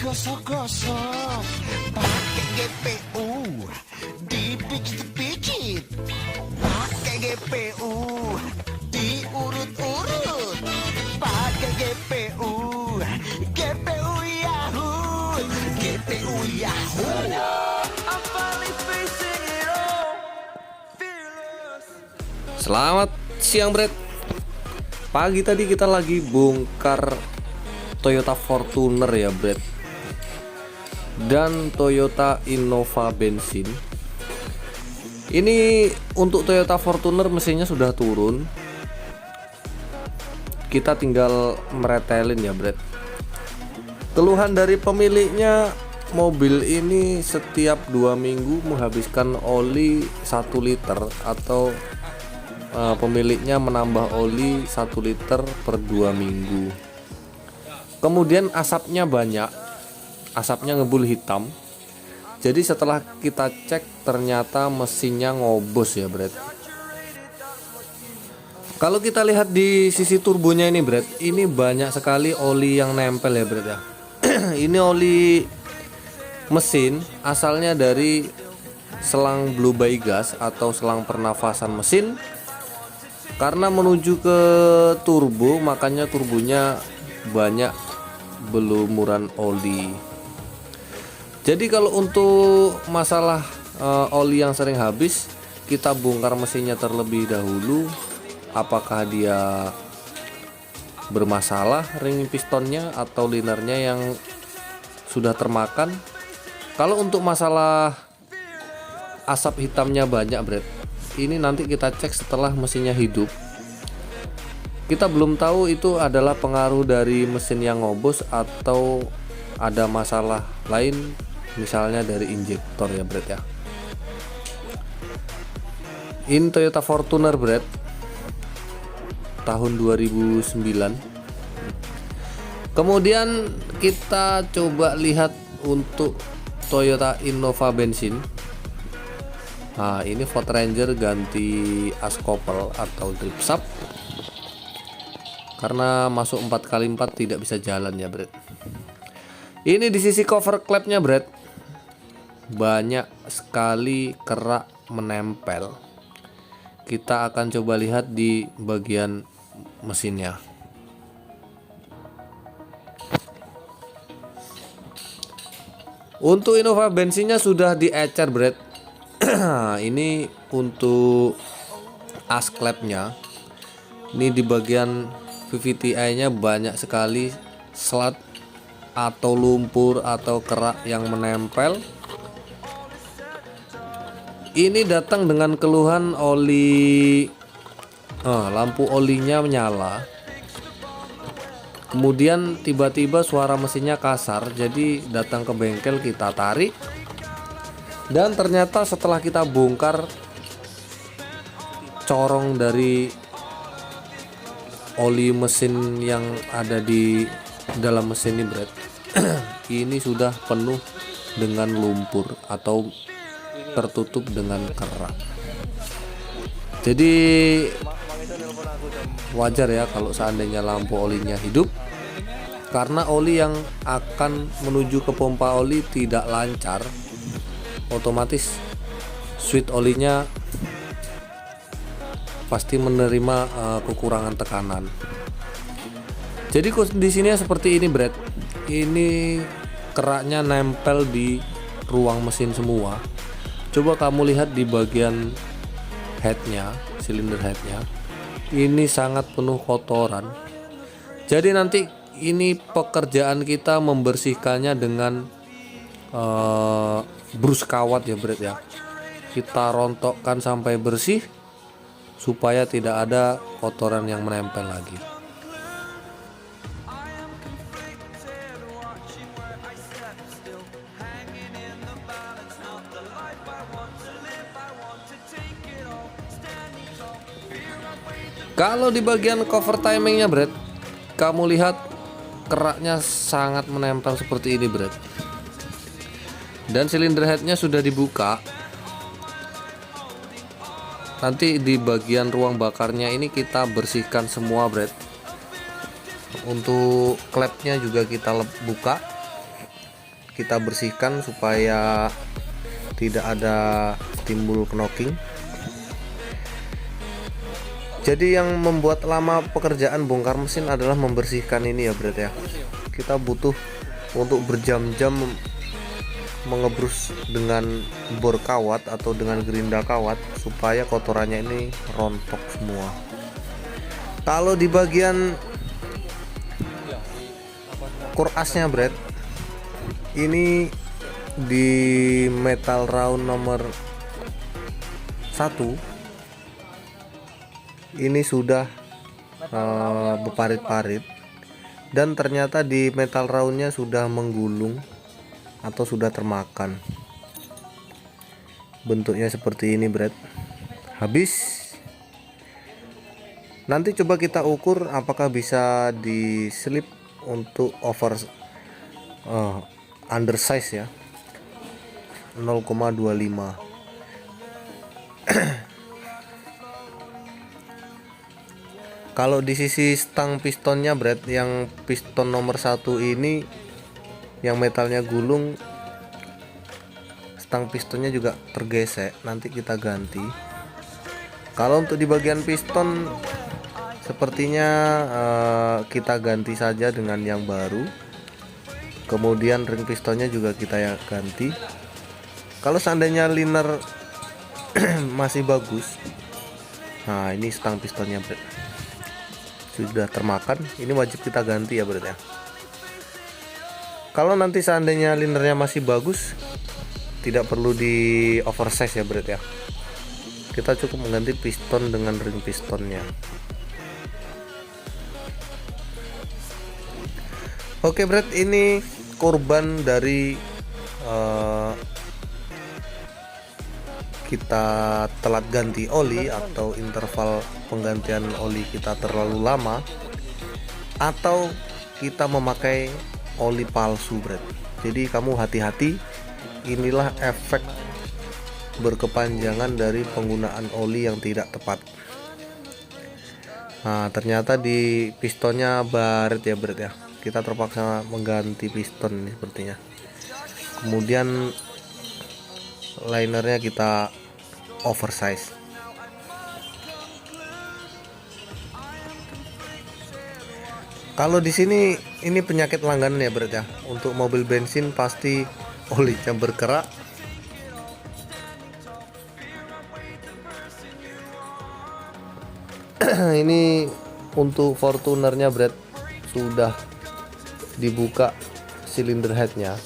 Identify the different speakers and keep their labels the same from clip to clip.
Speaker 1: Gosok-gosok pakai GPU, dipijit-pijit pakai GPU, diurut-urut pakai GPU, GPU Yahoo, GPU Yahoo.
Speaker 2: Selamat siang, Bret. Pagi tadi kita lagi bongkar Toyota Fortuner ya, Bret, dan Toyota Innova bensin. Ini untuk Toyota Fortuner mesinnya sudah turun. Kita tinggal meretelin ya, Bret. Keluhan dari pemiliknya, mobil ini setiap 2 minggu menghabiskan oli 1 liter, atau pemiliknya menambah oli 1 liter per 2 minggu. Kemudian asapnya banyak, asapnya ngebul hitam. Jadi setelah kita cek, ternyata mesinnya ngobos ya, Bret. Kalau kita lihat di sisi turbonya ini, Bret, ini banyak sekali oli yang nempel ya, Bret ya. Ini oli mesin asalnya dari selang blue by gas atau selang pernafasan mesin. Karena menuju ke turbo, makanya turbonya banyak belumuran oli. Jadi kalau untuk masalah oli yang sering habis, kita bongkar mesinnya terlebih dahulu. Apakah dia bermasalah ring pistonnya atau linernya yang sudah termakan. Kalau untuk masalah asap hitamnya banyak, Bret, ini nanti kita cek setelah mesinnya hidup. Kita belum tahu itu adalah pengaruh dari mesin yang ngobos atau ada masalah lain, misalnya dari injektor ya, Bret ya. Ini Toyota Fortuner, Bret, tahun 2009. Kemudian kita coba lihat untuk Toyota Innova bensin. Nah, ini Ford Ranger ganti as couple atau drip shaft karena masuk 4x4 tidak bisa jalan ya, Bret. Ini di sisi cover klepnya, Bret, banyak sekali kerak menempel. Kita akan coba lihat di bagian mesinnya. Untuk Innova bensinnya sudah diecer, Bret. Ini untuk as klepnya. Ini di bagian VVTi-nya banyak sekali slat atau lumpur atau kerak yang menempel. Ini datang dengan keluhan oli, lampu olinya menyala. Kemudian tiba-tiba suara mesinnya kasar, jadi datang ke bengkel, kita tarik. Dan ternyata setelah kita bongkar corong dari oli mesin yang ada di dalam mesin ini, Bret, ini sudah penuh dengan lumpur atau tertutup dengan kerak. Jadi wajar ya kalau seandainya lampu olinya hidup, karena oli yang akan menuju ke pompa oli tidak lancar, otomatis switch olinya pasti menerima kekurangan tekanan. Jadi kondisinya seperti ini, Bret. Ini keraknya nempel di ruang mesin semua. Coba kamu lihat di bagian headnya, silinder headnya, ini sangat penuh kotoran. Jadi nanti ini pekerjaan kita membersihkannya dengan brus kawat ya, Bret ya. Kita rontokkan sampai bersih supaya tidak ada kotoran yang menempel lagi. Kalau di bagian cover timingnya, Bret, kamu lihat keraknya sangat menempel seperti ini, Bret. Dan silinder headnya sudah dibuka. Nanti di bagian ruang bakarnya ini kita bersihkan semua, Bret. Untuk klepnya juga kita buka. kita bersihkan supaya tidak ada timbul knocking. Jadi yang membuat lama pekerjaan bongkar mesin adalah membersihkan ini ya Bret ya. Kita butuh untuk berjam-jam mengebrus dengan bor kawat atau dengan gerinda kawat supaya kotorannya ini rontok semua. Kalau di bagian kurasnya Bret, ini di metal round nomor 1 ini sudah berparit-parit, dan ternyata di metal roundnya sudah menggulung atau sudah termakan. Bentuknya seperti ini Bret. Habis nanti coba kita ukur apakah bisa diselip untuk undersize ya, 0,25. Kalau di sisi stang pistonnya Bret, yang piston nomor 1 ini yang metalnya gulung, stang pistonnya juga tergesek, nanti kita ganti. Kalau untuk di bagian piston sepertinya kita ganti saja dengan yang baru. Kemudian ring pistonnya juga kita ganti. Kalau seandainya liner masih bagus, nah ini stang pistonnya Bret sudah termakan, ini wajib kita ganti ya Bret ya. Kalau nanti seandainya linernya masih bagus, tidak perlu di oversize ya Bret ya. Kita cukup mengganti piston dengan ring pistonnya. Oke Bret, ini korban dari kita telat ganti oli atau interval penggantian oli kita terlalu lama, atau kita memakai oli palsu Bret. Jadi kamu hati-hati, inilah efek berkepanjangan dari penggunaan oli yang tidak tepat. Nah ternyata di pistonnya baret ya Bret ya, kita terpaksa mengganti piston ini sepertinya. Kemudian linernya kita oversize. Kalau di sini ini penyakit langganan ya Bret ya. Untuk mobil bensin pasti olinya berkerak. Ini untuk Fortunernya Bret, sudah dibuka silinder headnya,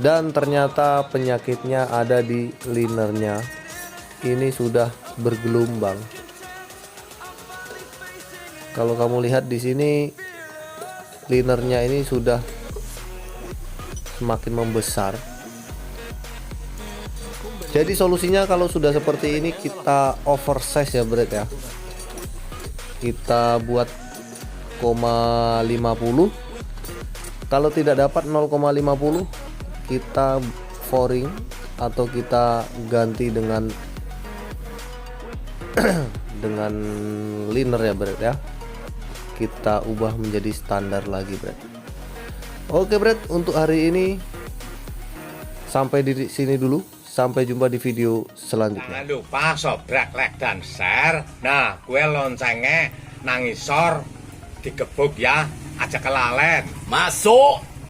Speaker 2: dan ternyata penyakitnya ada di linernya. Ini sudah bergelombang. Kalau kamu lihat di sini, linernya ini sudah semakin membesar. Jadi solusinya kalau sudah seperti ini kita oversize ya Bret ya. Kita buat 0,50. Kalau tidak dapat 0,50, kita foring atau kita ganti dengan dengan liner ya Bret ya. Kita ubah menjadi standar lagi Bret. Oke Bret, untuk hari ini sampai di sini dulu. Sampai jumpa di video selanjutnya.
Speaker 3: Jangan lupa subscribe, like, dan share. Nah, gue loncengnya nang isor digebuk ya, aja kelalen.
Speaker 4: Masuk.